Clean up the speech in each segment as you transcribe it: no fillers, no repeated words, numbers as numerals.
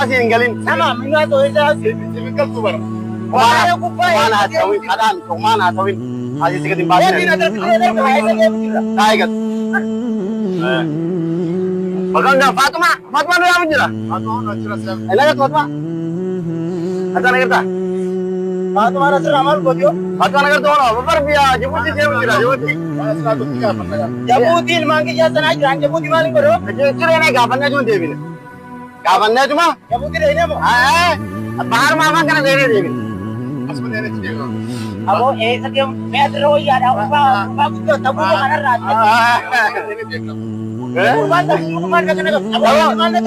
أسين قالين Nama minna to ida. Sibikal tubar. Wala ko pa. كمان هتسوي كلام كمان هتسوي هذه سكتين Hindi بعدين na dala ko ay sa kaya. تايجر بقولنا فاطمة فاطمة نو يا مجرا Ano na sila sila. إلا يا فاطمة هذا نقدر Tumara sa ramal ko yo. فاطمة نقدر دونا بفر بيا جبوتي جيم مجرا جبوتي Para sila to tiga pa kaya. Jabuti mangi jasa na jang jabuti maling ko. चले ना गापन्ने जो देवी ने गापन्ने तुम Jabuti re ne mo. बाहर मामा करना देने देवी Asma nene tiga. Abo eh sa kaya metro ya da ba ko tabu ko kana rat. Nene tiga. Ba ta ko man ka na. Abo man na.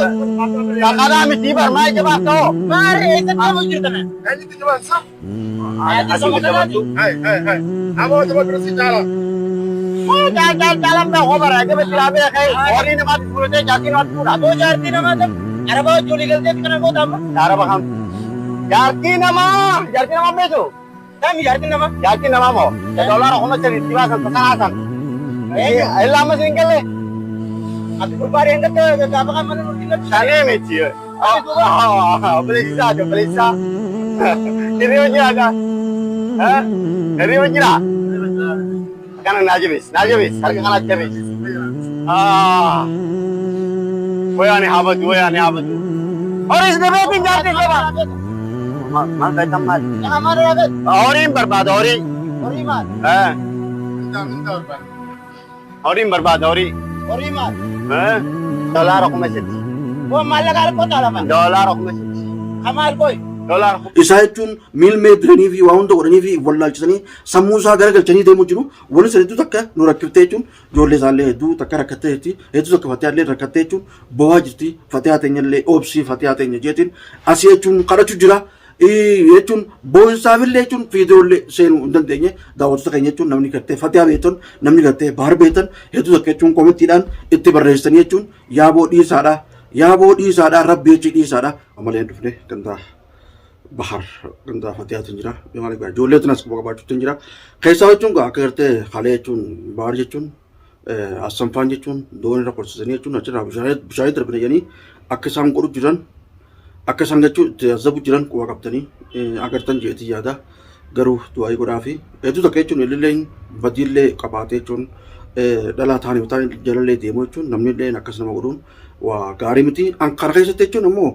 kakak kami tiba mai coba kau Mare eh sa kaya mo jita na. Nene tiga ba sa? Ay sa mo na. Hai. Amo coba terus jalan. jalan dah khobar aja betul abe kayak hari ini mati puluh deh jadi mati puluh Abo jarti na ma. Araba juli gel det kana ko tam. cara baham jarti nama beso Kami jarti na ma. jarti nama mo dolar aku macam tiba kan kesanasan elah masih ingkele Abi ko pare ang gata ka baka man mo dinat. sana meci beli sa kiri aja ada kiri aja kan najibis harga kan najibis Boyani habadu और इस दबे भी जाते जब मां कहता मार Hamaru agad. और ही बर्बाद और ही Oriman. हैं Minta urban. और ही बर्बाद और ही Oriman. हैं डॉलर को message Ko malagal ko talaman. Dollar को message Kamal koy. Dollar isaa jechuun miilmee biranii fi waa hunda godhanii fi wallaalchisanii sammuu isaa garagalchanii deemuu jiru. Wanni isa hedduu takka nu rakkiftee jechuun ijoollee isaallee hedduu takka rakkattee jirti. Hedduu takka fatee illee rakkattee jechuun bo'aa jirti. Fatee hateenya illee oobsii fatee hateenya jeetiin asii jechuun kadhachuu jira. Jechuun boo'insaafillee jechuun fiidiyoollee seenuu hin dandeenye daawwattoota keenya jechuun namni gartee fatee beetan namni gartee bahar beetan hedduu takka jechuun komittiidhaan itti barreessanii jechuun yaaboo dhiisaadha rabbi jechi dhiisaadha amaleen dhufne kan ta'a. Bahar ganda fatihatu jira bimali ga jolle tunas ko ba tutun jira kaisa wachun ga akerte khale chun bahar jechun asam fan jechun don ra korsani chun achra bishayet rabne yani akasam koru jiran akasam gachu zabu jiran ko kaptani agartan jeti yada garu duai ko rafi edu takechun lelein badille qabate chun dala thani utan jalalle demo chun namni le nakasama gurun wa garimiti an kargaisate chun mo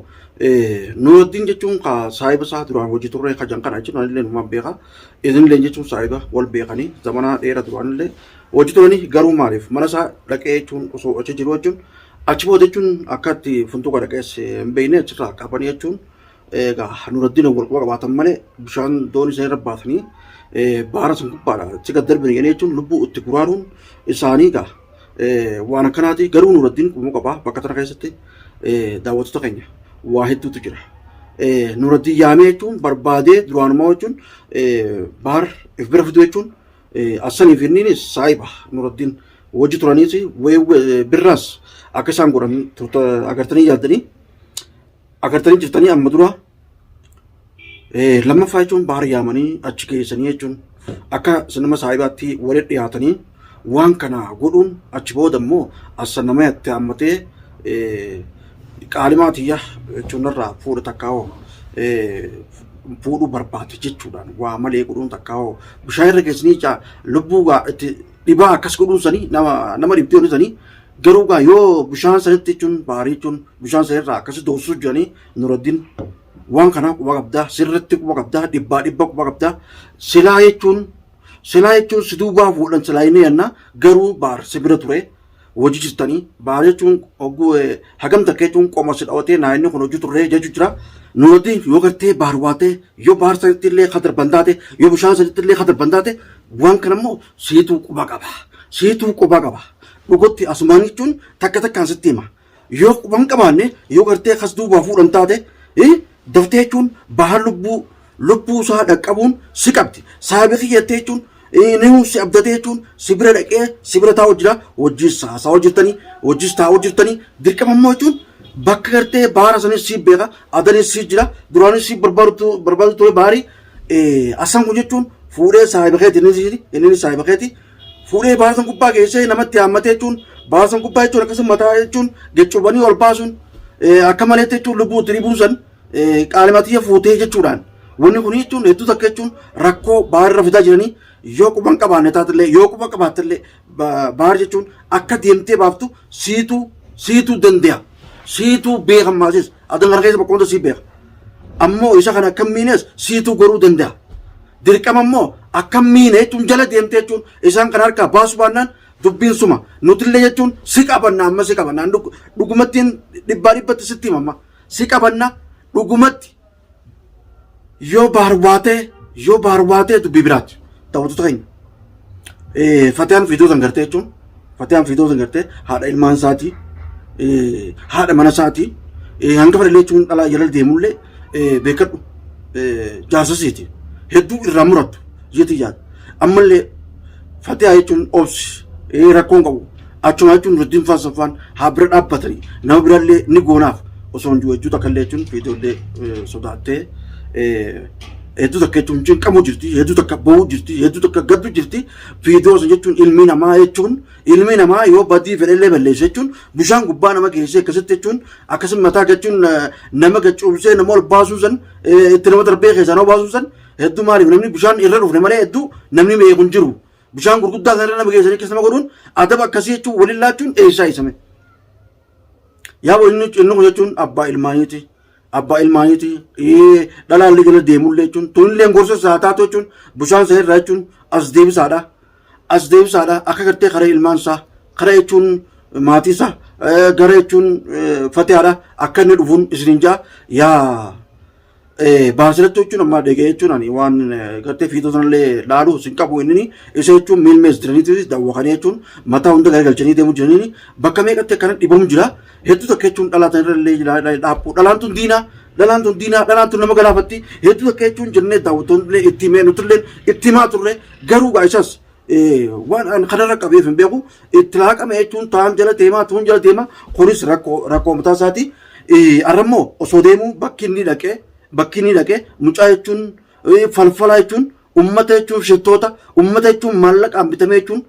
Nuruddin jechuun ka saahiba isaa duraan hojii turre ka janqan achi illee numaan beeka. Idinillee jechuun saahiba wal beekanii zamana dheeraa duraan illee hojii turanii garuu maaliif mana isaa dhaqee jechuun osoo achi jiru jechuun achi booda jechuun akka itti funtuuqa dhaqees hin beekne achirraa qabanii jechuun egaa Nuruddin wal quba qabaatan malee bishaan doonii isaa irra baatanii baara sun gubbaadha achi gad darbine jennee jechuun lubbuu itti guraaruun isaanii egaa waan akkanaati garuu Nuruddin qubuu qabaa bakka tana keessatti daawwattoota keenya. Waa hedduutu jira. Nuruddin yaamee jechuun barbaadee duraanumaa jechuun bahar if bira fiduu jechuun asaniif inninis saahiba Nuruddin hojii turaniis birraas akka isaan godhan agartanii jirtanii amma dura lammaffaa jechuun bahar yaamanii achi geessanii jechuun akka sinima saahibaatti walitti dhiyaatanii waan kana godhuun achi booda immoo asa nama itti hammatee qaalimaatiyya jechuun irraa fuudha takkaa'oo fuudhuu barbaade jechuudhaan waa malee godhuun takkaa'oo bishaan irra geessanii lubbuu itti dhibaa akkas godhuun sanii nama dhibdee sanii garuu yoo bishaan sanitti jechuun baarii jechuun bishaan sanirraa akkasi doorsisuu jiranii Nuruddin waan kana quba qabdaa sirriitti quba qabdaa dhibbaa quba qabdaa silaa jechuun si duubaa fuudhan silaa inni yanna garuu baar si bira ture. Hojii jirtanii bahar jechuun hagam takka jechuun qoma si dhawatee naannoo kun hojii turre jechuu jira. Nuruddin yoo gartee bahar waatee yoo bahar sanitti illee kadar bandaate yoo bishaan sanitti illee kadar bandaate waan kana immoo siituu quba qaba. Dhugotti asumaan jechuun takka takkaan sitti hima. Yoo quban qabaanne yoo gartee kas duubaa fuudhan taate daftee jechuun bahar lubbuu isaa dhaqqabuun si qabdi. Saahiba kiyyattee jechuun Nemu si abdatee jechuun si bira dhaqee si bira taa'u jira hojiis haasaa hojjetanii dirqama immoo jechuun bakka gartee bahara sanis si beeka adanis si jira duraanis si barbaadu ture bahari asan kun jechuun fuudhee saahiba keeti inni saahiba keeti fuudhee bahara san gubbaa geessee namatti haammatee jechuun bahara san gubbaa jechuun akkasuma mataa jechuun gechuubanii ol baasuun akka malee jechuun lubbuutti dhibuusan qaalimatiyya fuutee jechuudhaan wanni kun jechuun hedduu takka jechuun rakkoo baharra fidaa jiranii yoo quban qabaanne taatillee yoo quban qabaattillee bahar jechuun akka deemtee baaftu siituu danda'a siituu beekamaasis adan harka isa bakkoota sii beeka ammoo isa kana akka miines siituu goruu danda'a dirqama ammoo akka miine jechuun jala deemtee jechuun isaan kana harkaa baasu baannaan dubbiin suma nutillee jechuun si qabanna amma si qabanna dhugumattiin dhibbatti sitti himamma si qabanna dhugumatti yoo bahar baatee dubbii biraatti ta'utu ta'in Fatiyaan fiidootan gartee jechuun Fatiyaan fiidootan gartee haadha ilmaan isaatii haadha mana isaatii hanga fadhalee jechuun dhalaa jala deemullee beekadhu jaasasiiti hedduu irraa murattu jeeti yaada ammallee Fatiyaa jechuun obsi rakkoon qabu achuma jechuun ruddiin faasafaan haa bira dhaabbatanii nama biraallee ni goonaaf osoo hin jiru jechuudha kallee jechuun fiidoollee sodaattee hedduu takka jechuun cinqamuu jirti hedduu takka ba'uu jirti hedduu takka gaddu jirti fiidoo jechuun ilmi namaa yoo badii fedhallee balleessa jechuun bishaan gubbaa nama geessee akkasitti jechuun akkasuma mataa jechuun nama gacuubsee nama ol baasuu san itti nama darbee keessaa nama baasuu san hedduu maaliif namni bishaan irra dhufne malee hedduu namni beeku hin jiru bishaan gurguddaa sana nama geessanii keessa nama godhuun adaba akkasii jechuun waliin laachuun eessaa isame yaa inni kun jechuun abbaa ilmaaniiti dhalaallee jala deemullee jechuun tunillee gorsa isaa taatu jechuun bishaan sana irraa jechuun as deebisaadha akka gartee karaa ilmaan isaa karaa jechuun maatii isaa gara jechuun Fatiyaadha akka inni dhufuun isiniin jaa yaa baasirratti jechuun amma dhagee jechuun ani waan gartee fiidoo sanallee laaluu sin qabu inni isa jechuun miilmees jiraniitis daawwakanii jechuun mataa hunda garagalchanii deemuu jiranii bakka meeqatti akkana dhibamu jira hedduu takka jechuun dhalaa sanarrallee dhaabbu dhalaan tun nama galaafatti hedduu takka jechuun jennee daawwattoonni itti himee nutillee itti himaa turre garuu gaa'isas waan kanarra qabeef hin beeku itti laaqame jechuun ta'an jala deemaa tuun jala deemaa kunis rakkoo mataa isaati arrammoo osoo deemuu bakki inni dhaqee mucaa jechuun falfalaa jechuun ummata jechuun shittoota ummata jechuun maallaqaan bitame jechuun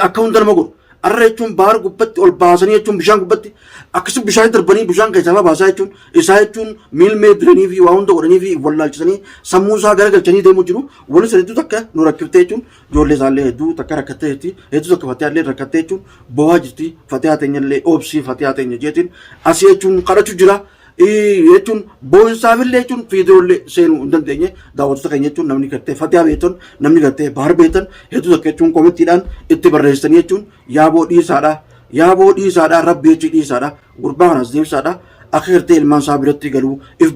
akka hunda nama godhu arra jechuun bahar gubbatti ol baasanii jechuun bishaan gubbatti akkasuma bishaan darbanii bishaan keessaa baasaa jechuun isaa jechuun miilmee diranii fi waa hunda godhanii fi wallaalchisanii sammuu isaa garagalchanii deemuu jiru wani sadiitu takka nu rakkiftee jechuun ijoollee isaallee hedduu takka rakkattee jirti hedduu takka Fatiyaallee rakkattee jechuun bo'aa jirti Fatiyaa teenyallee obsii Fatiyaa teenya jeetiin asii jechuun kadhachuu jira jechuun boonsaafillee jechuun fiidoollee seenuu hin dandeenye daawwattoota keenya jechuun namni gartee Fatiyaa beektan namni gartee bahar beektan hedduu takka jechuun komittiidhaan itti barreessanii jechuun yaaboo dhiisaadha rabbi jechuun dhiisaadha gurbaa kanas deebisaadha akka gartee ilmaan isaa biratti galuu if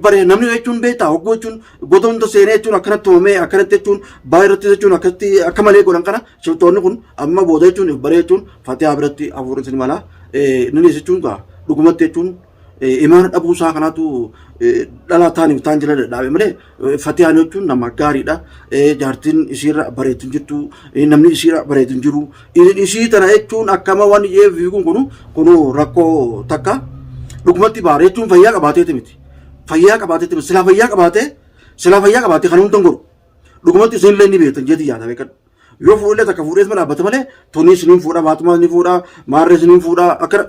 baree namni jechuun beektaa hoggoo jechuun goota hunda seenee jechuun akkanatti uumamee akkanatti jechuun baay'ee irratti jechuun akkatti akka malee godhan kana shiftoonni kun amma booda jechuun if baree jechuun Fatiyaa biratti hafuurri mala inni jechuun dhugumatti jechuun imaana dhabuu isaa kanaatu dhalaa taaniif taan jala dhaabe malee Fatiyaan jechuun nama gaariidha jaartiin isiirra bareedu hin jirtu namni isiirra bareedu hin jiru isii tana jechuun akkama waan ijee fiiguun kunu rakkoo takka dhugumatti baare jechuun fayyaa qabaateeti miti silaa fayyaa qabaatee kan hundan godhu dhugumatti isinillee ni beektan jeeti yaada beekadhu yoo fuudhillee takka fuudhees ma dhaabbata malee tonii isiniin fuudha baatumaa ni fuudha maarree isiniin fuudha akkana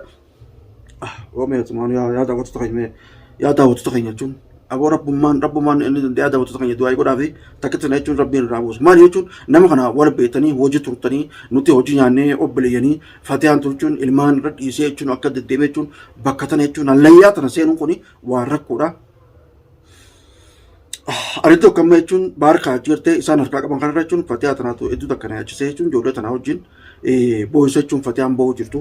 yaa daawwattoota keenya jechuun aboo rabbummaan inni yaa daawwattoota keenya du'aa godhaa fi takkitti na jechuun rabbiin irraa buusu maali jechuun nama kana wal beektanii hojii turtanii nuti hojii nyaannee obboleeyyanii Fatiyaan turchuun ilmaan irra dhiisee jechuun akka deddeebi'e jechuun bakka tana jechuun hallayyaa tana seenuun kuni waan rakkoodha. Ariitti akkama jechuun baarkaa jirtee isaan harkaa qaban kanarra jechuun Fatiyaa tanaatu hedduu takka na yaachisee jechuun ijoollee tanaa wajjin boo'isa jechuun Fatiyaan ba'uu jirtu.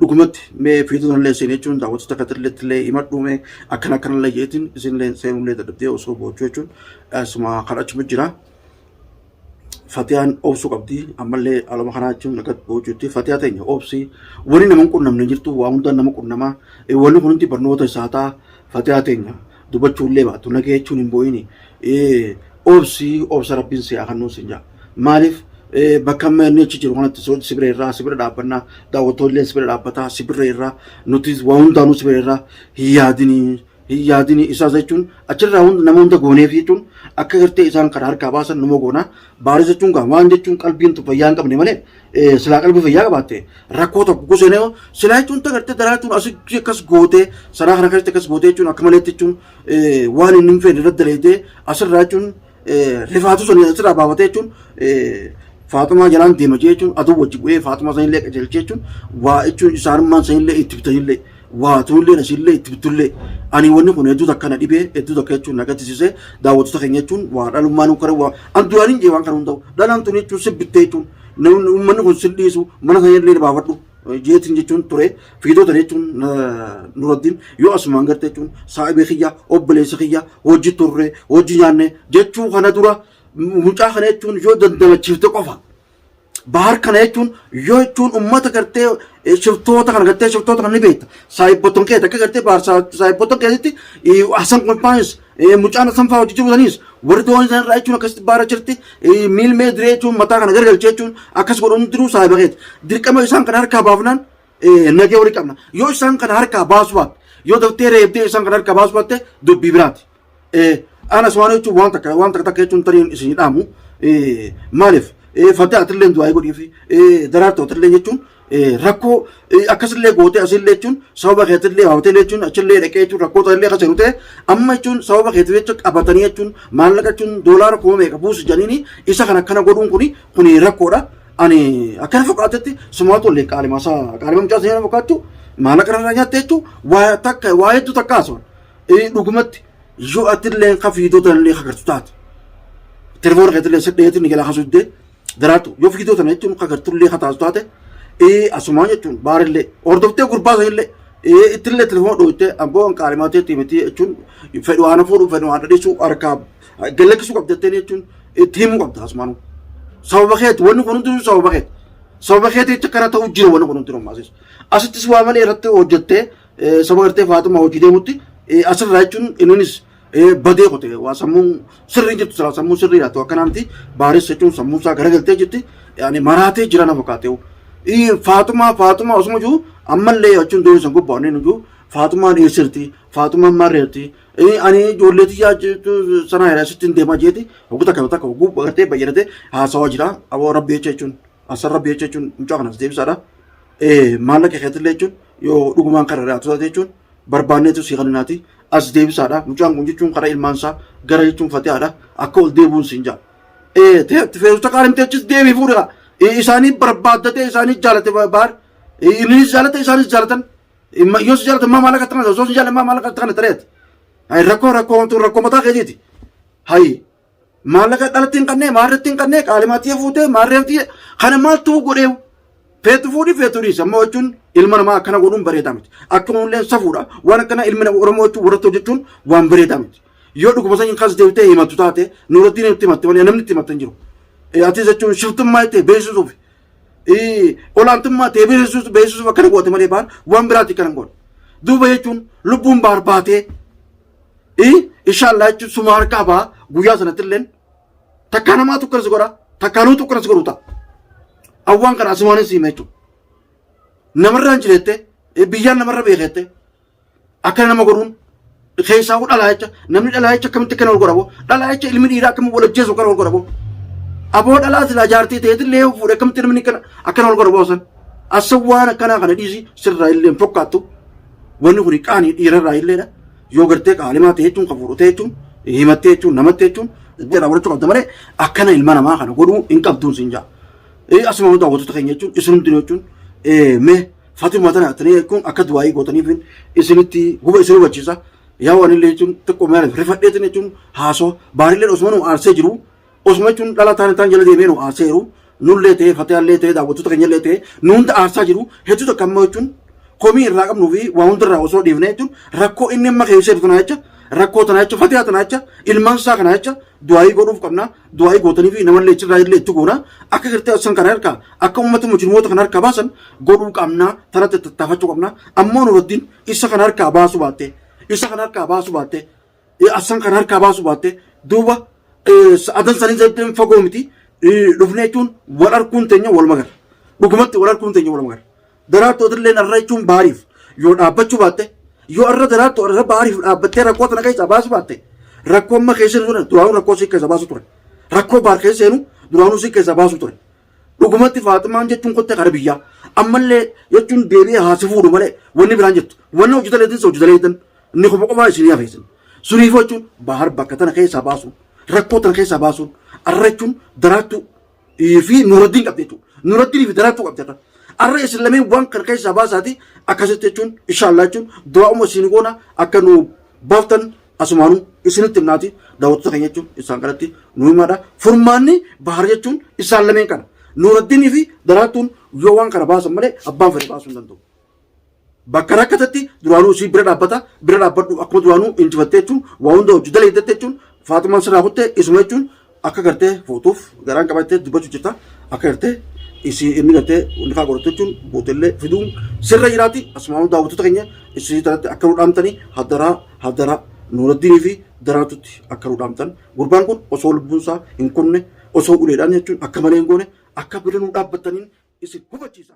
Dhugumatti mee fiidonallee seenee jechuun daawwattoota katirleettillee himadhuume akkanallee jeetiin isinillee seenullee dadhabdee osoo boochuu jechuun asuma kadhachuma jira. Fatiyaan obsuu qabdi ammallee alama kanaa jechuun akka boochuutti Fatiyaa teenya obsii wani nama qunnamne jirtu waa hundaan nama qunnamaa wanni kun hundi barnoota isaa ta'a Fatiyaa teenya dubachuullee baatu nagee jechuun hin boo'ini obsa rabbiin si'aa kan nuus hin jaa maaliif bakka amma inni achi jiru kanatti sibira irraa sibira dhaabbannaa daawwattoollee sibira dhaabbataa sibira irraa nuti waa hundaanuu sibira irraa hin yaadinii yaadini isaa jechuun achirraa nama hunda gooneef jechuun akka gartee isaan karaa harkaa baasan nama goona. Baarii jechuun waan jechuun qalbiin fayyaa hin qabne malee silaa qalbii fayyaa qabaatte rakkoo tokko gosenee silaa jechuun tagartee daraatuun asii akkas gootee saraa kana keessatti akkas gootee jechuun akka maleetti jechuun waan inni hin fedhe irratti daleetee asirraa jechuun rifaatu sun asirraa baafatee jechuun Faatumaa jalaan deema jechuun aduu wajji bu'ee Faatumaa sanillee qajeelchee jechuun waa jechuun isaanummaan sanillee itti bitanillee waa tuullee nasillee itti bitullee ani wanni kun hedduu takka na dhibee hedduu takka jechuun na gaddisiisee daawwattoota keenya jechuun waa dhalummaan kare waa an duraaniin jee waan kana hunda'u dhalaan tun jechuun sibbittee jechuun uummanni kun silliisu mana sanillee baafadhu jeetiin jechuun ture fiidota jechuun nuraddiin yoo asumaan garte jechuun saa'ibee kiyya obboleessa kiyya hojii turre hojii nyaanne jechuu kana dura mucaa kana jechuun yoo dandamachiifte qofa bahar kana jechuun yoo jechuun ummata gartee shiftoota kana gartee shiftoota kana ni beekta saayibboton kee takka gartee bahar saayibboton keessatti asan kompaanis mucaan asan fa'aa hojii jiruutanis warri doon isaan irraa jechuun akkasitti bahara jirti miilmee diree jechuun mataa kana gargalchee jechuun akkas godhuun diruu saayiba keeti dirqama isaan kana harkaa baafnaan nagee walii qabna yoo isaan kana harkaa baasu baatte yoo daftee reebdee isaan kana harkaa baasu baatte dubbii biraati. Ana suara itu wang tak itu tadi sini tamu malif fatih aterlen dua ikut ini darat aterlen itu rakko akas le gote asil le itu sahabat kita le awat le itu acil le reke itu rakko tadi le kasih rute amma itu sahabat kita itu abatani itu malah itu dolar kau mereka bus jadi ini isa kana godung kuni rakko dah ani akan fokat itu semua tu le kali masa macam saya fokat tu malah kerana raya itu wah itu tak kasar dokumen جو أتلين خفيدو تنلي خكرتات تلفون قتلين سديت نيجلا خسودة دراتو يو فيدو تنيتون خكرتولي خطازتات أسمانية تون بارلي أردوتة غربا زيلة إتلي تلفون دوتة أبوان كارماتة تيمتي تون فدوانا فورو فدوانا ديسو أركاب قلك سو قبضتني تون تيمو قبض أسمانو سوابخيت ونو كنتو سوابخيت يتكرر توجيه ونو كنتو ماسس أسيت سوامن إرتة وجدته سوابرتة فاتو موجودة متي asal racun Indonesia badai kote wah samu sering jatuh salah samu sering atau akan nanti baris secun samu sa gara galte jati yani marate jirana vakate ho Fatima osmo ju ammal le acun doi sanggup bone nuju Fatima nisirti Fatima mareti ani joleti ya tu sana era sitin tema jeti aku tak aku berarti bayarate sawa jira awo rabbi cecun asal rabbi cecun muncak nas dewi sada malah kehati lecun yo dukuman karera tu cecun barbaanne tu siqalinaati as deebisaadha mucaan kun jechuun karaa ilmaansaa gara jechuun fatihaadha akka ol deebuun siin jaa feesuta qaalimteechis deebii fuudha isaanii barbaaddatee isaanii jaalate baar innis jaalate isaanis jaalatan yoo si jaalatan maa maalaqa tana osoo si jaalatan maa maalaqa tana tareet rakkoo mataa keetiiti hayi maalaqa dhalatti hin qabne maarratti hin qabne qaalimaatii fuutee maarreeftii kana maaltu godheewu feetu fuudhi feetu dhiisa amma jechuun ilma namaa akkana godhuun bareedaa miti akkuma illee safuudha waan akkana ilmi nama oromoo jechuun warratti hojjechuun waan bareedaa miti yoo dhuguma sanyiin kaas deebitee himatu taate nuurattiin itti himatte malee namni itti himatte hin jiru ati jechuun shiftummaa itti beeksisuuf olaantummaa ta'e beeksisuuf akkana goote malee baan waan biraatti akkana godhe duuba jechuun lubbuun baar baatee inshaallaa jechuun suma harkaa baa guyyaa sanatti illee takkaa namaa tukkanas godha takkaa nuu tukkanas godhu ta'a. Awwan kana asumaanis himechu namarraan jirette biyyaan namarra beekette akka nama godhuun keessaa dhalaa jecha namni dhalaa jecha akkamitti akkana ol godhabo dhalaa jecha ilmi dhiiraa akkamitti wal ajjeesu akkana ol godhabo aboo dhalaa silaa jaartii ta'eetti illee fuudhe akkamitti namni akkana ol godhabo san asa waan akkanaa kana dhiisi sirraa illee fokkaattu wanni kun qaanii dhiirarraa illeedha yoo gartee qaalimaa ta'e jechuun qafuudhu ta'e jechuun himattee jechuun namattee jechuun jedhaa godhachuu qabda malee akkana ilma namaa kana godhuu hin qabduun siin jaa asuma hunda hawwattoota keenya jechuun isinumti jechuun mee Fatima tana tanii kun akka du'aayii gootaniif isinitti guba isin hubachiisa yaa waan illee jechuun xiqqoo meera rifadheetin jechuun haasoo baarillee osuma nu aarsee jiru osuma jechuun dhala taan jala deemee nu aarsee jiru nullee ta'ee fatiyaallee ta'ee daawwattoota keenya illee ta'ee nu hunda aarsaa jiru hedduu takka amma jechuun komii irraa qabnuu fi waa hundarraa osoo dhiifne jechuun rakkoo inni amma keessee tana jecha rakkoo tana jecha fatiyaa tana jecha ilmaan isaa kana jecha du'aayii godhuuf qabna du'aayii gootanii fi namallee achirraa illee itti goona akka gartee san kana harkaa akka uummata mujrimoota kana harkaa baasan godhuu qabna tanatti tattaafachuu qabna ammoo nurattiin isa kana harkaa baasu baatte asan kana harkaa baasu baatte duuba adan sanii zaytiin fagoo miti dhufnee jechuun wal arguun teenya wal magar dhugumatti wal arguun teenya wal magar daraartootillee narra jechuun baariif yoo dhaabbachuu baatte yoo arra daraattu arra baariif dhaabbattee rakkoo tana keessaa baasu baatte rakkoo amma keessa jiru duraanuu rakkoo si keessa baasu ture rakkoo baar keessa seenu duraanuu si keessa baasu ture dhugumatti Faatimaan jechuun kottee qara biyyaa ammallee jechuun deebi'ee haasifuudhu malee wanni biraan jettu wanni hojjetaleetiin hojjetaleetiin inni kopha qofaa isinii hafeessin suniif jechuun bahar bakka tana keessaa baasuun rakkoo tana keessaa baasuun arra jechuun daraattu fi nuuraddiin qabdi jechuudha nuuraddiin fi daraattuu qabdi jechuudha arra isin lameen waan kan keessaa baasaati akkasitti jechuun inshaallah jechuun du'aa'uma isin goona akka nu baaftan asumaanuu isinitti himnaati daawwattoota keenya jechuun isaan kanatti nu himaadha furmaanni bahar jechuun isaan lameen kana nuuraddiinii fi daraattuun yoo waan kana baasan malee abbaan fedhe baasuu hin danda'u. Bakka rakkatatti duraanuu isii bira dhaabbadhu akkuma duraanuu injifattee jechuun waa hunda hojii daleeydette jechuun Faatimaan sirraa kuttee isuma jechuun akka gartee footuuf garaan qabattee dubbachuu jirta akka gartee isii inni gartee hundi kaa godhatte jechuun bootellee fiduun sirra jiraati asumaan daawwattoota keenya isii tanatti akka nu dhaamtanii haddaraa nuuraddiinii fi daraatutti akka nu dhaamtan gurbaan kun osoo lubbuunsaa hin kunne osoo uleedhaan jechuun akka malee hin goone akka bira nu dhaabbattaniin isin hubachiisa.